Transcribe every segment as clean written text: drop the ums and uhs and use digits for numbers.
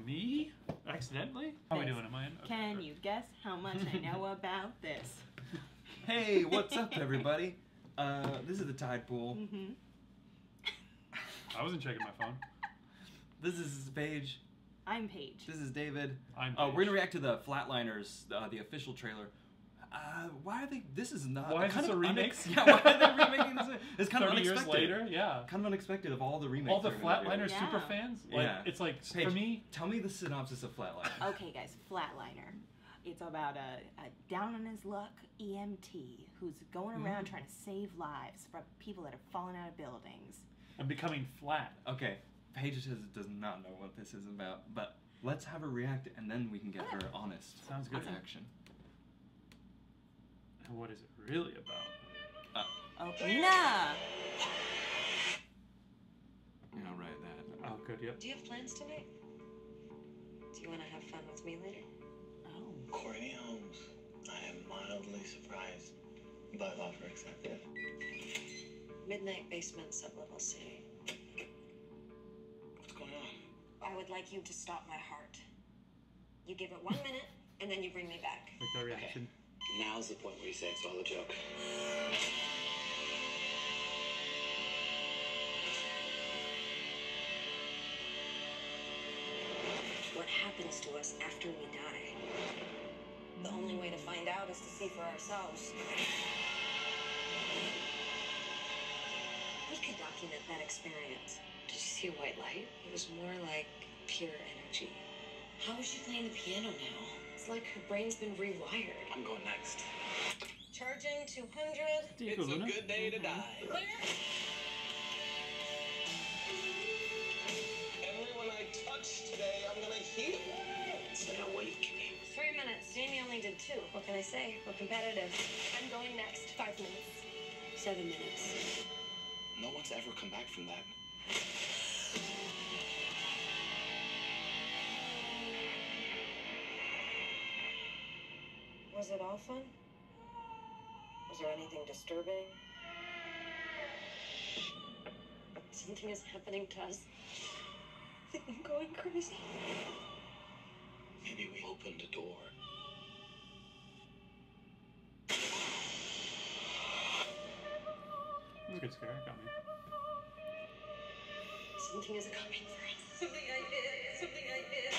Me? Accidentally? How are we doing? Am I in? Okay, Can great. you guess how much I know about this? Hey, what's up, everybody? This is the Tide Pool. Mm-hmm. I wasn't checking my phone. This is Paige. I'm Paige. This is David. I'm We're Paige. gonna react to the Flatliners, the official trailer. Why are they? This is not. Why is kind this of a remake? Yeah, why are they remaking this? It's kind of 30 unexpected. years later, yeah. Kind of unexpected of all the remakes. All the they're gonna do. Flatliners Yeah. super fans? Like, Yeah. it's like, Paige, for me... tell me the synopsis of Flatliners. Okay, guys, Flatliner. It's about a down on his luck EMT who's going around trying to save lives from people that have fallen out of buildings. I'm becoming flat. Okay, Paige does not know what this is about, but let's have her react, and then we can get her honest Sounds good. reaction. And what is it really about? Open up! Yeah, right, that. Oh, good, yep. Do you have plans tonight? Do you want to have fun with me later? Oh. Courtney Holmes, I am mildly surprised, but offer accepted. Midnight basement, sublevel C. What's going on? I would like you to stop my heart. You give it 1 minute, and then you bring me back. Like that reaction. Now's the point where you say it's all a joke. What happens to us after we die? The only way to find out is to see for ourselves. We could document that experience. Did you see a white light? It was more like pure energy. How is she playing the piano now? It's like her brain's been rewired. I'm going next. Charging 200. Diego Luna? good day to die. Clear. Everyone I touch today, I'm gonna heal. Stay awake. 3 minutes. Jamie only did 2. What can I say? We're competitive. I'm going next. 5 minutes. 7 minutes. No one's ever come back from that. Was it all fun? Was there anything disturbing? Something is happening to us. I think I'm going crazy. Maybe we opened a door. It was a good scare. It got me. Something is coming for us. Something I did. Something I did.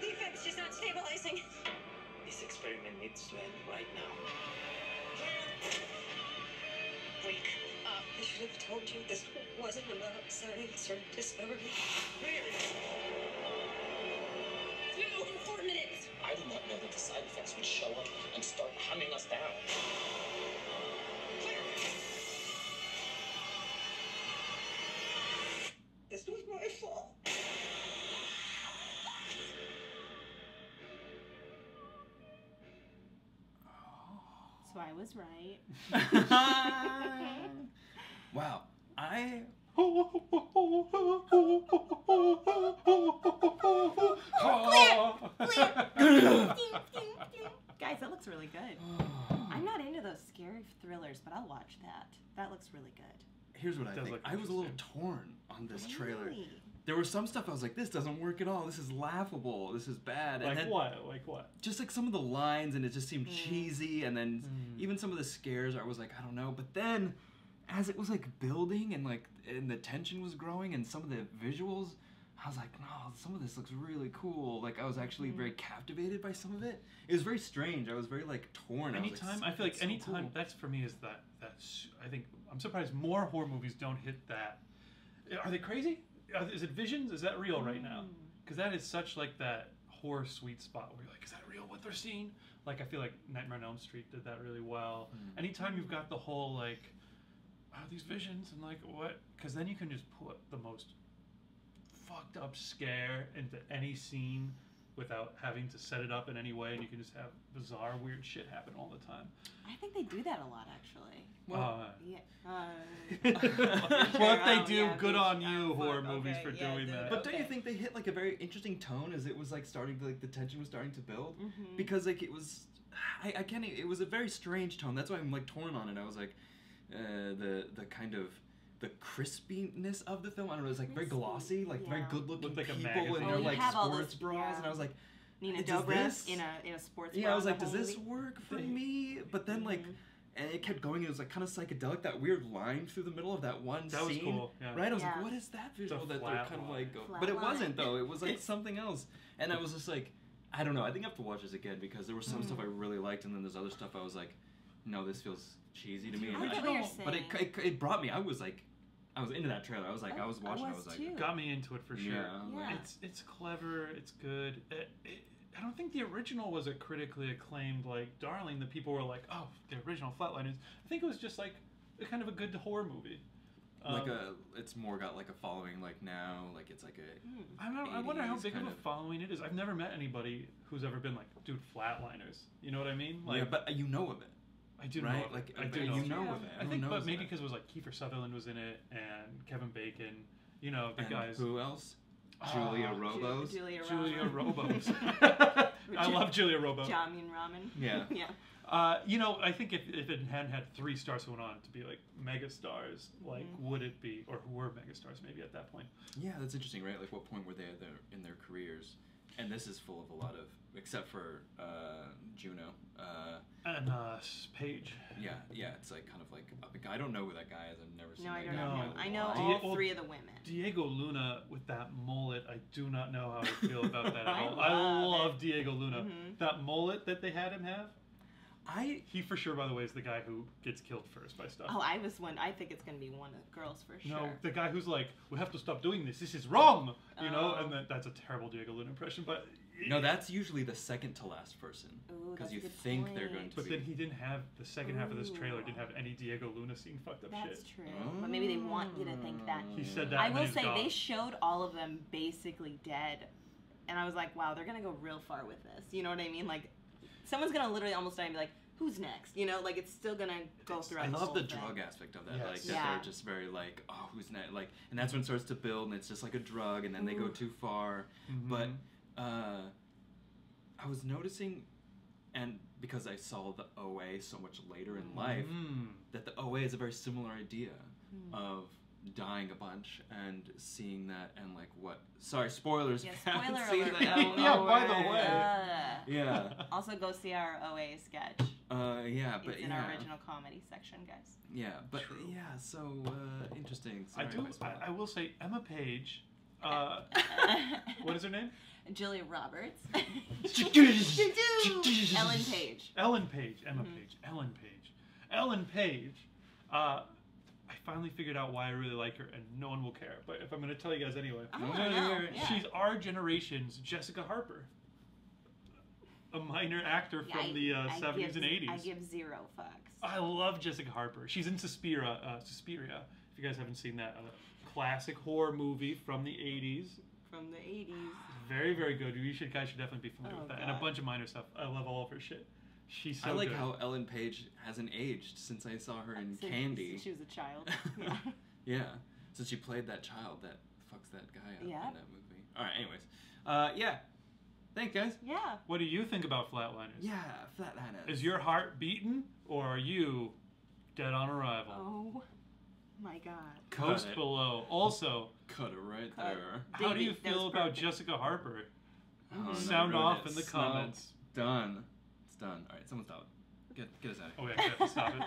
Defect, she's not stabilizing. This experiment needs to end right now. Wake up. I should have told you this wasn't about science or discovery. In 4 minutes. I did not know that the side effects would show up and start hunting us down. This was my fault. So I was right. Wow, Guys, that looks really good. I'm not into those scary thrillers, but I'll watch that. That looks really good. Here's what I Does think. look I was a little interesting. torn on this trailer. Really? There was some stuff I was like, this doesn't work at all. This is laughable. This is bad. And Like then what? Like what? just like some of the lines, and it just seemed cheesy. And then even some of the scares, I was like, I don't know. But then, as it was like building and the tension was growing, and some of the visuals, I was like, no, some of this looks really cool. Like I was actually very captivated by some of it. It was very strange. I was very like torn. Anytime, I feel like anytime, that's for me is that's, I think, I'm surprised more horror movies don't hit that. Are they crazy? Is it visions? Is that real right now? Because that is such like that horror sweet spot where you're like, is that real what they're seeing? Like I feel like Nightmare on Elm Street did that really well. Anytime you've got the whole like, oh, these visions and like what? Because then you can just put the most fucked up scare into any scene without having to set it up in any way, and you can just have bizarre, weird shit happen all the time. I think they do that a lot, actually. Well, Yeah. Well, if they do, yeah, good on you, fuck, horror movies, okay, for yeah, doing dude, that. But don't you Okay. think they hit like a very interesting tone as it was like starting to, like the tension was starting to build? Mhm. Because like it was, I can't. It was a very strange tone. That's why I'm like torn on it. I was like, the kind of the crispiness of the film. I don't know, it's like very glossy, like very Yeah. good looking Looked like a people magazine. in Oh, their you like have all sports those- bras, yeah. and I was like, Nina does Dobrev this- in a sports yeah, bra I was like, the does whole this movie. work for They- me? But then like, and it kept going. It was like kind of psychedelic. That weird line through the middle of that one That was scene. cool, yeah. Right? I was Yeah. like, what is that visual that they're flat kind of line. like? Flat But it line. wasn't though. It was like something else. And I was just like, I don't know. I think I have to watch this again because there was some stuff I really liked, and then there's other stuff I was like, no, this feels cheesy to me. The And I get I, what you're but saying. it brought me. I was into that trailer. I was like, I was watching. I was like, too. Got me into it for sure. yeah, Yeah. It's clever. It's good. I don't think the original was a critically acclaimed like darling. The people were like, oh, the original Flatliners. I think it was just like a kind of a good horror movie. like it's more got like a following like now. Like it's like a. I wonder how 80s big of kind a following it is. I've never met anybody who's ever been like, dude, Flatliners. You know what I mean? Like, yeah, but you know of it. I do right? know. Of Like, it. I but do you know. know of of it. I Who think, knows but maybe that? because it was like Kiefer Sutherland was in it and Kevin Bacon. You know, the And guys. who else? Julia Robos. Julia Julia Roberts. Robos. I love Julia Robos. Jamin Ramen. Yeah. Yeah. You know, I think if it hadn't had 3 stars went on to be like mega stars, like would it be, or who were mega stars maybe at that point? Yeah, that's interesting, right? Like, what point were they in their careers? And this is full of a lot of, except for Juno. And Paige. Yeah, it's like kind of like I don't know who that guy is. I've never seen No, I that don't guy. know No. him. I know Do you- all 3 of the women. Diego Luna with that mullet, I do not know how I feel about that at I all. I love love Diego Luna. Mhm. That mullet that they had him have, I he for sure, by the way, is the guy who gets killed first by stuff. Oh, I think it's gonna be one of the girls for sure. No, the guy who's like, we have to stop doing this. This is wrong. You know, Oh. and that's a terrible Diego Luna impression. But no, that's usually the second to last person Ooh, because that's a you good think they're point. going to But be. then he didn't have the second half of this trailer Ooh. didn't have any Diego Luna scene fucked up That's shit. true. But maybe they want you to think that. He said that. I and will then he's say gone. they showed all of them basically dead, and I was like, wow, they're gonna go real far with this. You know what I mean? Like, someone's gonna literally almost die and be like, who's next? You know, like it's still gonna go throughout. I love whole the thing. drug aspect of that, Yes. like that Yeah. they're just very like, oh, who's next? Like, and that's when it starts to build, and it's just like a drug, and then they go Ooh. too far. Mhm. But I was noticing, and because I saw the OA so much later in life, Mm. that the OA is a very similar idea Hmm. of dying a bunch and seeing that and like what. Sorry, spoilers. Yeah, if you haven't spoiler seen alert. that. Yeah, by the way. Yeah. Also, go see our OA sketch. Yeah, but It's in yeah. our original comedy section, guys. Yeah, but True. yeah, so interesting. I Sorry do. if I spoiled I will say Emma Page. What is her name? Julia Roberts. it. Ellen Page. Ellen Page. Emma Mhm. Page. Ellen Page. Ellen Page. I finally figured out why I really like her, and no one will care. But if I'm going to tell you guys anyway, I wanna know, yeah. she's our generation's Jessica Harper, a minor actor Yeah, from the I 70s and 80s. I give 0 fucks. I love Jessica Harper. She's in Suspiria. Suspiria. If you guys haven't seen that, classic horror movie from the 80s. From the 80s. Very, very good. Guys should definitely be familiar Oh, with that. And a God. bunch of minor stuff. I love all of her shit. She's so I like good. how Ellen Page hasn't aged since I saw her in Since Candy. She was a child. Yeah. Yeah, since she played that child that fucks that guy up Yeah. in that movie. All right, anyways, yeah, thanks guys. Yeah. What do you think about Flatliners? Yeah, Flatliners. Is your heart beating, or are you dead on arrival? Oh my God. Post Cut it. below. Also, Cut it right Cut. there. how do David, you that feel was about perfect. Jessica Harper? Oh, no, Sound ruined off it. in the No, comments. Done. It's done. All right, someone stop it. Get us out of here. Oh, yeah, I have to stop it.